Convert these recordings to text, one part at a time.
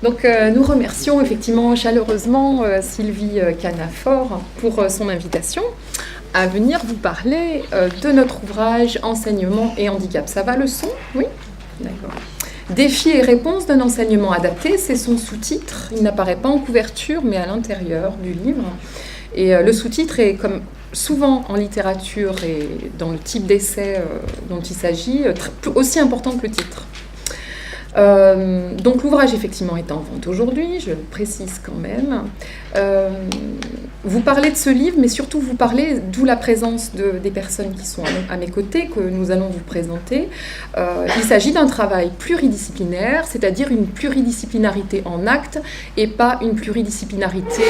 Donc nous remercions effectivement chaleureusement Sylvie Canafort pour son invitation à venir vous parler de notre ouvrage Enseignement et handicap. Ça va le son? Oui? D'accord. Défis et réponses d'un enseignement adapté, c'est son sous-titre. Il n'apparaît pas en couverture, mais à l'intérieur du livre. Et le sous-titre est, comme souvent en littérature et dans le type d'essai dont il s'agit, aussi important que le titre. Donc l'ouvrage effectivement est en vente aujourd'hui, je le précise quand même. Vous parlez de ce livre, mais surtout vous parlez, d'où la présence des personnes qui sont à mes côtés, que nous allons vous présenter. Il s'agit d'un travail pluridisciplinaire, c'est-à-dire une pluridisciplinarité en acte et pas une pluridisciplinarité,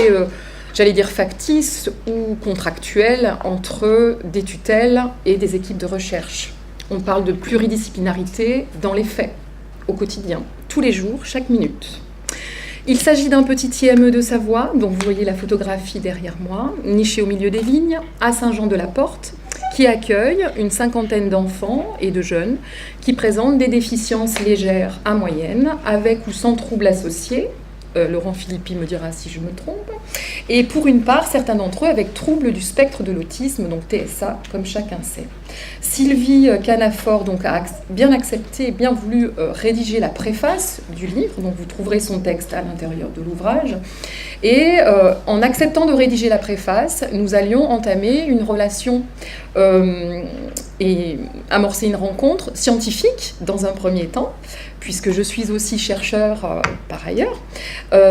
j'allais dire factice ou contractuelle, entre des tutelles et des équipes de recherche. On parle de pluridisciplinarité dans les faits, au quotidien, tous les jours, chaque minute. Il s'agit d'un petit IME de Savoie, dont vous voyez la photographie derrière moi, niché au milieu des vignes, à Saint-Jean-de-la-Porte, qui accueille une 50aine d'enfants et de jeunes qui présentent des déficiences légères à moyennes, avec ou sans troubles associés. Laurent Philippi me dira si je me trompe. Et pour une part, certains d'entre eux avec troubles du spectre de l'autisme, donc TSA, comme chacun sait. Sylvie Canafort donc, a bien accepté et bien voulu rédiger la préface du livre, donc vous trouverez son texte à l'intérieur de l'ouvrage. Et en acceptant de rédiger la préface, nous allions entamer une relation et amorcer une rencontre scientifique dans un premier temps, puisque je suis aussi chercheur par ailleurs,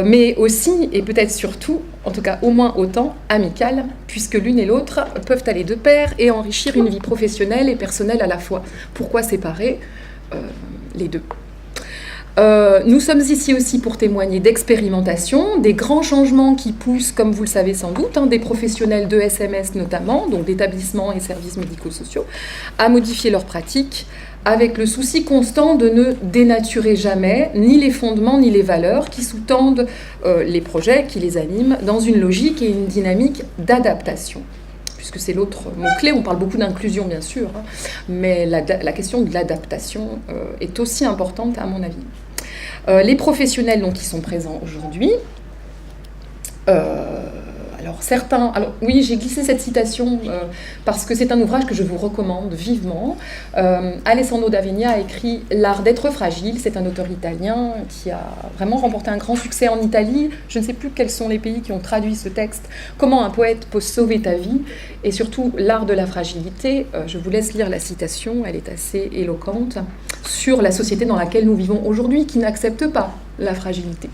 mais aussi, et peut-être surtout, en tout cas au moins autant, amicale, puisque l'une et l'autre peuvent aller de pair et enrichir une vie professionnelle et personnelle à la fois. Pourquoi séparer les deux ? Nous sommes ici aussi pour témoigner d'expérimentation, des grands changements qui poussent, comme vous le savez sans doute, des professionnels de SMS notamment, donc d'établissements et services médico-sociaux, à modifier leurs pratiques, avec le souci constant de ne dénaturer jamais ni les fondements ni les valeurs qui sous-tendent les projets qui les animent dans une logique et une dynamique d'adaptation. Puisque c'est l'autre mot-clé, on parle beaucoup d'inclusion bien sûr, mais la question de l'adaptation est aussi importante à mon avis. Les professionnels donc, qui sont présents aujourd'hui, alors oui, j'ai glissé cette citation parce que c'est un ouvrage que je vous recommande vivement. Alessandro D'Avenia a écrit L'art d'être fragile. C'est un auteur italien qui a vraiment remporté un grand succès en Italie. Je ne sais plus quels sont les pays qui ont traduit ce texte. Comment un poète peut sauver ta vie, et surtout l'art de la fragilité. Je vous laisse lire la citation, elle est assez éloquente, sur la société dans laquelle nous vivons aujourd'hui, qui n'accepte pas la fragilité.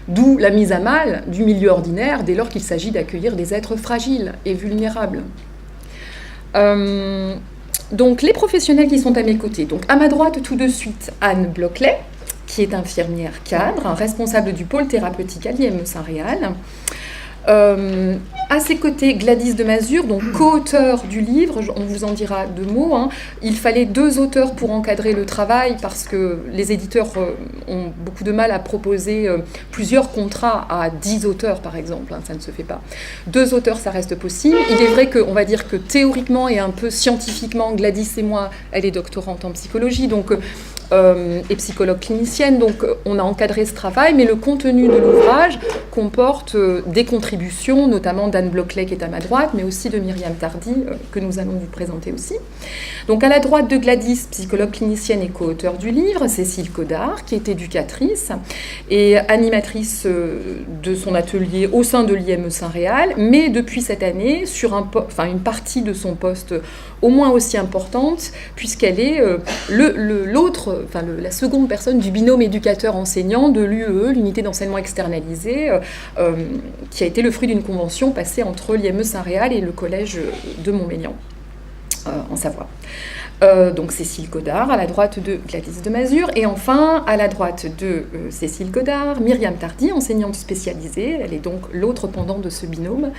D'où la mise à mal du milieu ordinaire dès lors qu'il s'agit d'accueillir des êtres fragiles et vulnérables. Donc les professionnels qui sont à mes côtés. Donc à ma droite tout de suite Anne Bloclet, qui est infirmière cadre, responsable du pôle thérapeutique à l'IME Saint-Réal. À ses côtés, Gladys de Mazure, donc co-auteur du livre, on vous en dira deux mots. Il fallait 2 auteurs pour encadrer le travail parce que les éditeurs ont beaucoup de mal à proposer plusieurs contrats à 10 auteurs par exemple, ça ne se fait pas. 2 auteurs, ça reste possible. Il est vrai qu'on va dire que théoriquement et un peu scientifiquement, Gladys et moi, elle est doctorante en psychologie, donc et psychologue clinicienne, donc on a encadré ce travail, mais le contenu de l'ouvrage comporte des contributions, notamment d'Anne Bloclet qui est à ma droite, mais aussi de Myriam Tardy, que nous allons vous présenter aussi. Donc à la droite de Gladys, psychologue clinicienne et co-auteur du livre, Cécile Codard, qui est éducatrice et animatrice de son atelier au sein de l'IME Saint-Réal, mais depuis cette année, sur une partie de son poste au moins aussi importante, puisqu'elle est la seconde personne du binôme éducateur-enseignant de l'UEE, l'unité d'enseignement externalisé, qui a été le fruit d'une convention passée entre l'IME Saint-Réal et le collège de Montmélian, en Savoie. Donc Cécile Codard, à la droite de Gladys de Mazure, et enfin à la droite de Cécile Codard, Myriam Tardy, enseignante spécialisée. Elle est donc l'autre pendant de ce binôme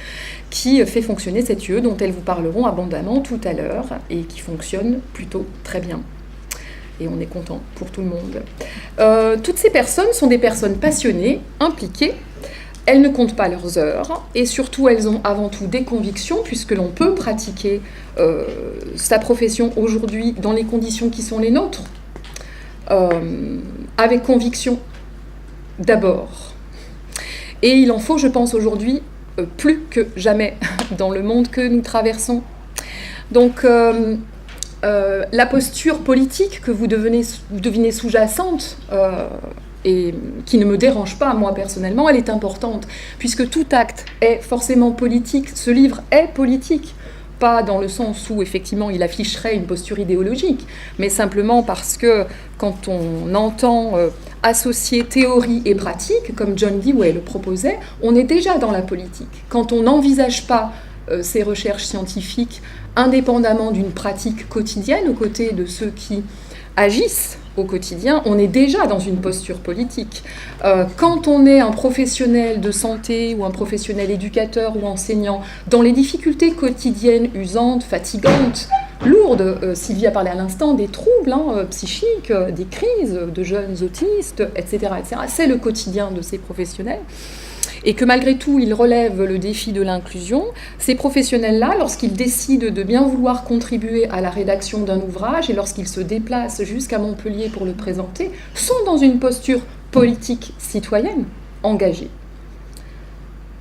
qui fait fonctionner cette UE dont elles vous parleront abondamment tout à l'heure et qui fonctionne plutôt très bien. Et on est content pour tout le monde. Toutes ces personnes sont des personnes passionnées, impliquées. Elles ne comptent pas leurs heures et surtout elles ont avant tout des convictions puisque l'on peut pratiquer sa profession aujourd'hui dans les conditions qui sont les nôtres, avec conviction d'abord. Et il en faut, je pense, aujourd'hui, plus que jamais dans le monde que nous traversons. Donc, la posture politique que vous devinez sous-jacente, et qui ne me dérange pas, moi, personnellement, elle est importante, puisque tout acte est forcément politique. Ce livre est politique. Pas dans le sens où, effectivement, il afficherait une posture idéologique, mais simplement parce que, quand on entend associer théorie et pratique, comme John Dewey le proposait, on est déjà dans la politique. Quand on n'envisage pas ces recherches scientifiques indépendamment d'une pratique quotidienne, aux côtés de ceux qui agissent au quotidien, on est déjà dans une posture politique. Quand on est un professionnel de santé ou un professionnel éducateur ou enseignant, dans les difficultés quotidiennes usantes, fatigantes, lourdes, Sylvie a parlé à l'instant des troubles psychiques, des crises de jeunes autistes, etc., c'est le quotidien de ces professionnels. Et que malgré tout, ils relèvent le défi de l'inclusion. Ces professionnels-là, lorsqu'ils décident de bien vouloir contribuer à la rédaction d'un ouvrage et lorsqu'ils se déplacent jusqu'à Montpellier pour le présenter, sont dans une posture politique citoyenne engagée.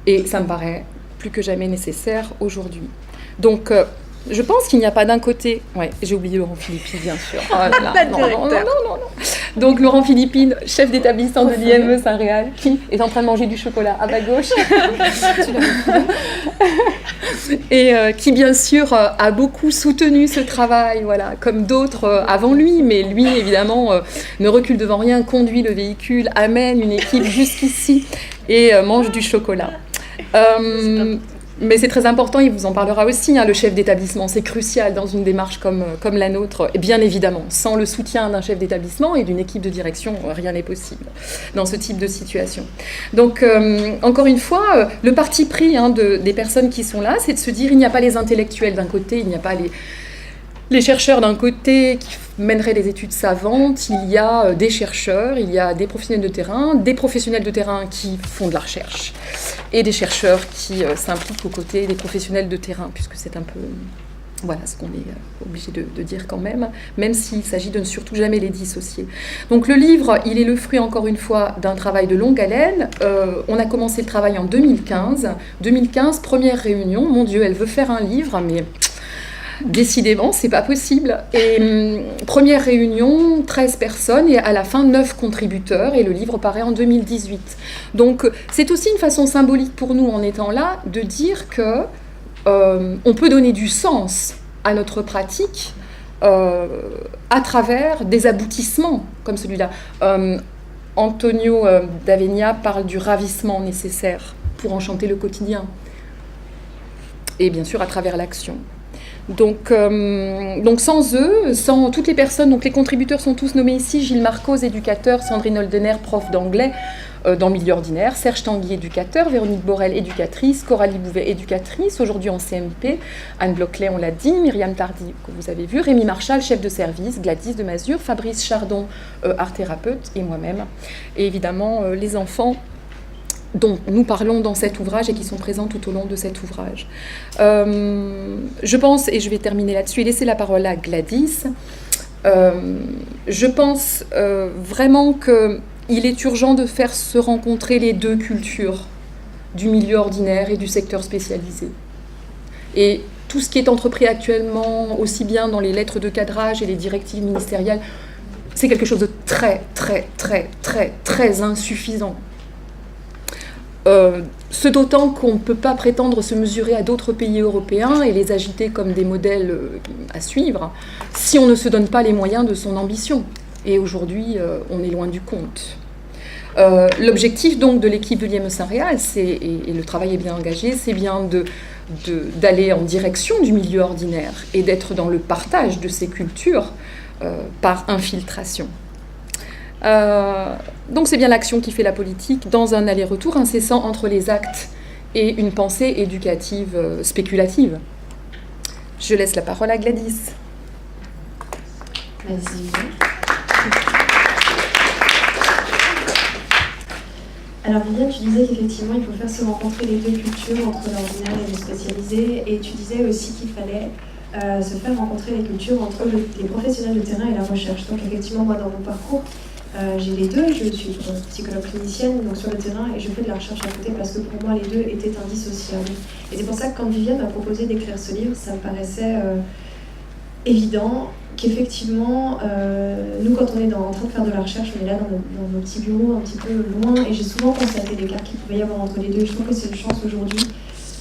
Et ça me paraît plus que jamais nécessaire aujourd'hui. Donc, je pense qu'il n'y a pas d'un côté... Ouais, j'ai oublié Laurent Philippine, bien sûr. Oh là là, non. Donc, Laurent Philippine, chef d'établissement de l'IME Saint-Réal, qui est en train de manger du chocolat à ma gauche. Et qui, bien sûr, a beaucoup soutenu ce travail, voilà, comme d'autres avant lui. Mais lui, évidemment, ne recule devant rien, conduit le véhicule, amène une équipe jusqu'ici et mange du chocolat. Mais c'est très important, il vous en parlera aussi, le chef d'établissement, c'est crucial dans une démarche comme la nôtre. Et bien évidemment, sans le soutien d'un chef d'établissement et d'une équipe de direction, rien n'est possible dans ce type de situation. Donc, encore une fois, le parti pris des personnes qui sont là, c'est de se dire, il n'y a pas les intellectuels d'un côté, il n'y a pas les chercheurs d'un côté qui mèneraient des études savantes, il y a des chercheurs, il y a des professionnels de terrain qui font de la recherche, et des chercheurs qui s'impliquent aux côtés des professionnels de terrain, puisque c'est un peu voilà ce qu'on est obligé de dire quand même s'il s'agit de ne surtout jamais les dissocier. Donc le livre, il est le fruit, encore une fois, d'un travail de longue haleine. On a commencé le travail en 2015. 2015, première réunion, mon Dieu, elle veut faire un livre, mais... décidément, c'est pas possible. Et première réunion, 13 personnes et à la fin 9 contributeurs et le livre paraît en 2018. Donc c'est aussi une façon symbolique pour nous en étant là de dire que on peut donner du sens à notre pratique à travers des aboutissements comme celui-là. Antonio d'Avenia parle du ravissement nécessaire pour enchanter le quotidien et bien sûr à travers l'action. Donc sans eux, sans toutes les personnes, donc les contributeurs sont tous nommés ici, Gilles Marcos, éducateur, Sandrine Holdener, prof d'anglais dans le milieu ordinaire, Serge Tanguy, éducateur, Véronique Borel, éducatrice, Coralie Bouvet, éducatrice, aujourd'hui en CMP, Anne Bloclet, on l'a dit, Myriam Tardy, que vous avez vu, Rémi Marchal, chef de service, Gladys de Mazur, Fabrice Chardon, art thérapeute, et moi-même, et évidemment les enfants dont nous parlons dans cet ouvrage et qui sont présents tout au long de cet ouvrage. Je pense, et je vais terminer là-dessus et laisser la parole à Gladys, je pense vraiment qu'il est urgent de faire se rencontrer les deux cultures du milieu ordinaire et du secteur spécialisé. Et tout ce qui est entrepris actuellement, aussi bien dans les lettres de cadrage et les directives ministérielles, c'est quelque chose de très, très, très, très, très insuffisant. Ce d'autant qu'on ne peut pas prétendre se mesurer à d'autres pays européens et les agiter comme des modèles à suivre si on ne se donne pas les moyens de son ambition. Et aujourd'hui, on est loin du compte. L'objectif donc de l'équipe de l'IME Saint-Réal, et le travail est bien engagé, c'est bien d'aller en direction du milieu ordinaire et d'être dans le partage de ces cultures par infiltration. Donc c'est bien l'action qui fait la politique dans un aller-retour incessant entre les actes et une pensée éducative spéculative. Je laisse la parole à Gladys. Vas-y. Alors Viviane, tu disais qu'effectivement il faut faire se rencontrer les deux cultures entre l'ordinaire et le spécialisé, et tu disais aussi qu'il fallait se faire rencontrer les cultures entre les professionnels de terrain et la recherche. Donc effectivement, moi dans mon parcours, J'ai les deux, je suis psychologue clinicienne donc sur le terrain et je fais de la recherche à côté parce que pour moi les deux étaient indissociables. Et c'est pour ça que quand Viviane m'a proposé d'écrire ce livre, ça me paraissait évident qu'effectivement, nous quand on est en train de faire de la recherche, on est là dans nos petits bureaux un petit peu loin et j'ai souvent constaté l'écart qu'il pouvait y avoir entre les deux. Et je trouve que c'est une chance aujourd'hui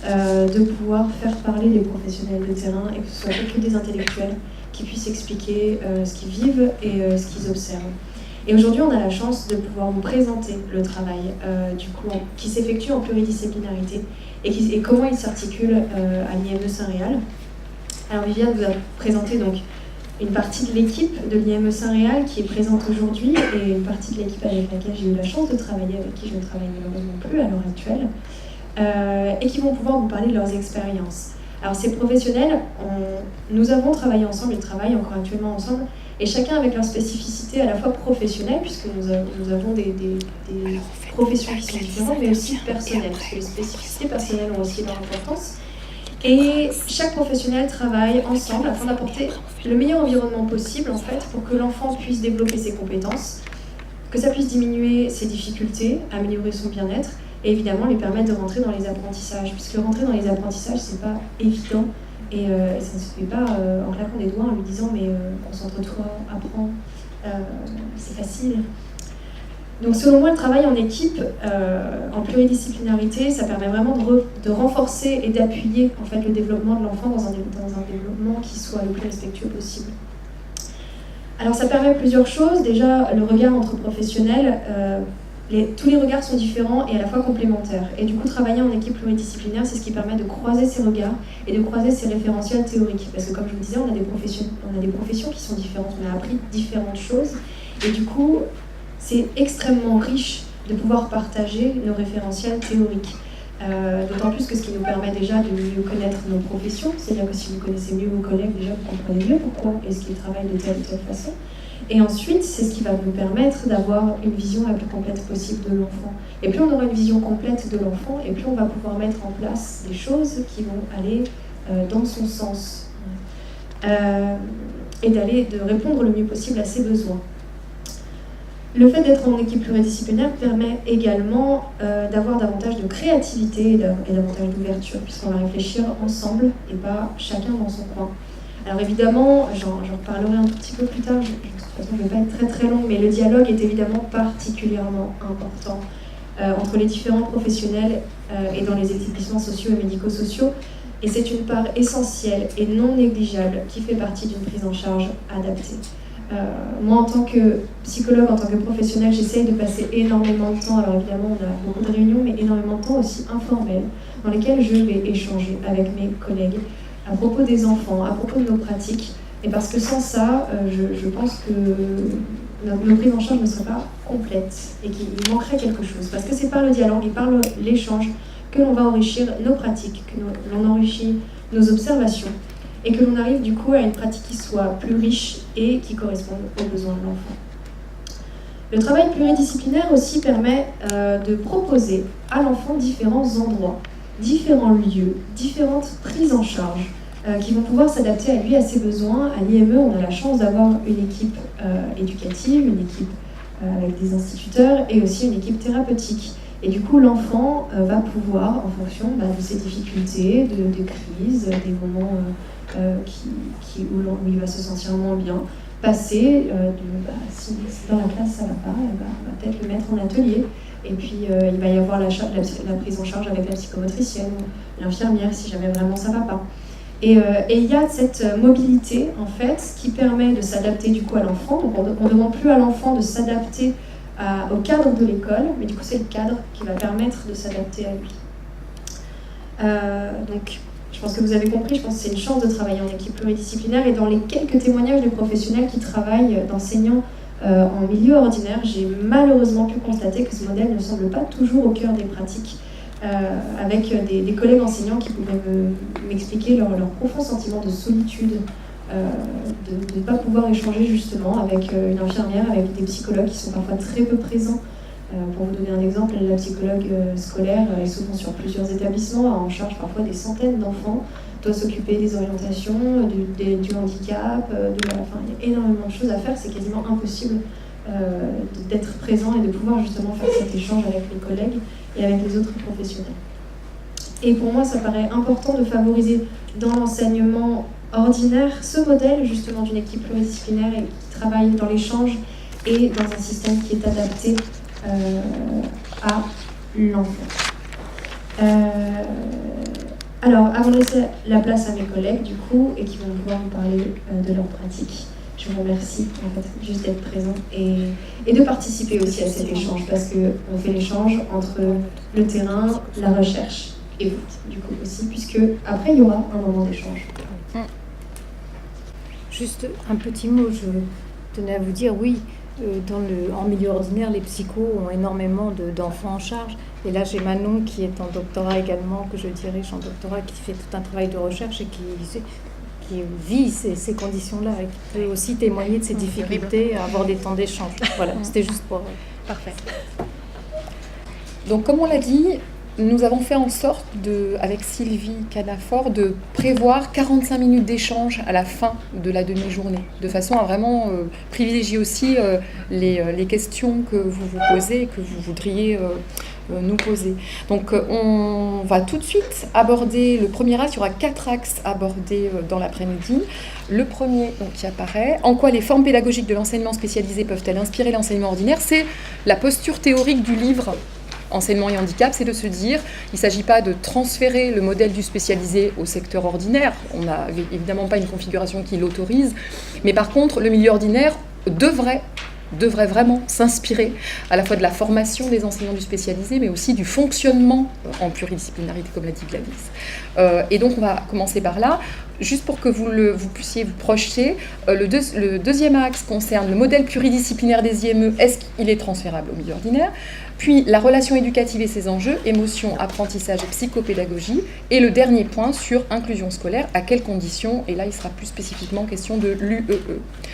de pouvoir faire parler les professionnels de terrain et que ce soit que des intellectuels qui puissent expliquer ce qu'ils vivent et ce qu'ils observent. Et aujourd'hui, on a la chance de pouvoir vous présenter le travail qui s'effectue en pluridisciplinarité et comment il s'articule à l'IME Saint-Réal. Alors Viviane vous a présenté donc une partie de l'équipe de l'IME Saint-Réal qui est présente aujourd'hui et une partie de l'équipe avec laquelle j'ai eu la chance de travailler, avec qui je ne travaille malheureusement plus à l'heure actuelle, et qui vont pouvoir vous parler de leurs expériences. Alors ces professionnels, nous avons travaillé ensemble, ils travaillent encore actuellement ensemble, et chacun avec leur spécificité à la fois professionnelle, puisque nous avons des professions qui sont différentes, mais aussi personnelles, parce que les spécificités personnelles ont aussi leur importance. Et chaque professionnel travaille ensemble afin d'apporter le meilleur environnement possible en fait, pour que l'enfant puisse développer ses compétences, que ça puisse diminuer ses difficultés, améliorer son bien-être, et évidemment lui permettre de rentrer dans les apprentissages, puisque rentrer dans les apprentissages, c'est pas évident. Et ça ne se fait pas en claquant des doigts en lui disant mais concentre-toi, apprends, c'est facile. Donc selon moi, le travail en équipe, en pluridisciplinarité, ça permet vraiment de renforcer et d'appuyer en fait, le développement de l'enfant dans un développement qui soit le plus respectueux possible. Alors ça permet plusieurs choses. Déjà, le regard entre professionnels, tous les regards sont différents et à la fois complémentaires. Et du coup, travailler en équipe pluridisciplinaire, c'est ce qui permet de croiser ces regards et de croiser ces référentiels théoriques. Parce que comme je vous disais, on a des professions qui sont différentes, on a appris différentes choses. Et du coup, c'est extrêmement riche de pouvoir partager nos référentiels théoriques. D'autant plus que ce qui nous permet déjà de mieux connaître nos professions, c'est-à-dire que si vous connaissez mieux vos collègues, déjà vous comprenez mieux pourquoi est-ce qu'ils travaillent de telle ou telle façon. Et ensuite, c'est ce qui va nous permettre d'avoir une vision la plus complète possible de l'enfant. Et plus on aura une vision complète de l'enfant, et plus on va pouvoir mettre en place des choses qui vont aller dans son sens. Et de répondre le mieux possible à ses besoins. Le fait d'être en équipe pluridisciplinaire permet également d'avoir davantage de créativité et davantage d'ouverture, puisqu'on va réfléchir ensemble et pas chacun dans son coin. Alors évidemment, j'en reparlerai un tout petit peu plus tard, de toute façon je ne vais pas être très très long, mais le dialogue est évidemment particulièrement important entre les différents professionnels et dans les établissements sociaux et médico-sociaux, et c'est une part essentielle et non négligeable qui fait partie d'une prise en charge adaptée. Moi, en tant que psychologue, en tant que professionnelle, j'essaye de passer énormément de temps, alors évidemment on a beaucoup de réunions, mais énormément de temps aussi informel, dans lesquels je vais échanger avec mes collègues à propos des enfants, à propos de nos pratiques, et parce que sans ça, je pense que nos prises en charge ne seraient pas complètes, et qu'il manquerait quelque chose, parce que c'est par le dialogue et par l'échange que l'on va enrichir nos pratiques, que l'on enrichit nos observations, et que l'on arrive du coup à une pratique qui soit plus riche et qui corresponde aux besoins de l'enfant. Le travail pluridisciplinaire aussi permet de proposer à l'enfant différents endroits, différents lieux, différentes prises en charge qui vont pouvoir s'adapter à lui, à ses besoins. À l'IME, on a la chance d'avoir une équipe éducative, une équipe avec des instituteurs et aussi une équipe thérapeutique. Et du coup, l'enfant va pouvoir, en fonction de ses difficultés, de crises, des moments où il va se sentir moins bien, passer si dans la classe ça va pas, on va peut-être le mettre en atelier. Et puis il va y avoir la prise en charge avec la psychomotricienne ou l'infirmière si jamais vraiment ça va pas. Et il y a cette mobilité en fait qui permet de s'adapter du coup à l'enfant. Donc on ne demande plus à l'enfant de s'adapter au cadre de l'école, mais du coup c'est le cadre qui va permettre de s'adapter à lui. Donc je pense que vous avez compris, je pense que c'est une chance de travailler en équipe pluridisciplinaire, et dans les quelques témoignages de professionnels qui travaillent d'enseignants en milieu ordinaire, j'ai malheureusement pu constater que ce modèle ne semble pas toujours au cœur des pratiques, avec des collègues enseignants qui pouvaient m'expliquer leur profond sentiment de solitude, de ne pas pouvoir échanger justement avec une infirmière, avec des psychologues qui sont parfois très peu présents. Pour vous donner un exemple, la psychologue scolaire est souvent sur plusieurs établissements, a en charge parfois des centaines d'enfants, doit s'occuper des orientations, du handicap, il y a énormément de choses à faire, c'est quasiment impossible d'être présent et de pouvoir justement faire cet échange avec mes collègues et avec les autres professionnels. Et pour moi, ça paraît important de favoriser dans l'enseignement ordinaire ce modèle justement d'une équipe pluridisciplinaire et qui travaille dans l'échange et dans un système qui est adapté à l'enfant. Alors, avant de laisser la place à mes collègues, du coup, et qui vont pouvoir vous parler de leur pratique, je vous remercie en fait, juste d'être présent et de participer aussi à cet échange, parce qu'on fait l'échange entre le terrain, la recherche et vous, du coup aussi, puisque après il y aura un moment d'échange. Juste un petit mot, je tenais à vous dire, oui, en milieu ordinaire, les psychos ont énormément d'enfants en charge. Et là, j'ai Manon qui est en doctorat également, que je dirige en doctorat, qui fait tout un travail de recherche et qui vit ces conditions-là et qui peut aussi témoigner de ses difficultés à avoir des temps d'échange. Voilà, c'était juste pour... Parfait. Donc, comme on l'a dit, nous avons fait en sorte, avec Sylvie Canafort, de prévoir 45 minutes d'échange à la fin de la demi-journée, de façon à vraiment privilégier aussi les questions que vous vous posez et que vous voudriez nous poser. Donc on va tout de suite aborder le premier axe. Il y aura 4 axes abordés dans l'après-midi. Le premier qui apparaît, en quoi les formes pédagogiques de l'enseignement spécialisé peuvent-elles inspirer l'enseignement ordinaire, c'est la posture théorique du livre Enseignement et handicap, c'est de se dire, il ne s'agit pas de transférer le modèle du spécialisé au secteur ordinaire, on n'a évidemment pas une configuration qui l'autorise, mais par contre, le milieu ordinaire devrait vraiment s'inspirer à la fois de la formation des enseignants du spécialisé, mais aussi du fonctionnement en pluridisciplinarité, comme l'a dit Gladys. Et donc, on va commencer par là. Juste pour que vous puissiez vous projeter, le deuxième axe concerne le modèle pluridisciplinaire des IME, est-ce qu'il est transférable au milieu ordinaire ? Puis la relation éducative et ses enjeux, émotion, apprentissage et psychopédagogie. Et le dernier point sur inclusion scolaire, à quelles conditions ? Et là, il sera plus spécifiquement question de l'UEE.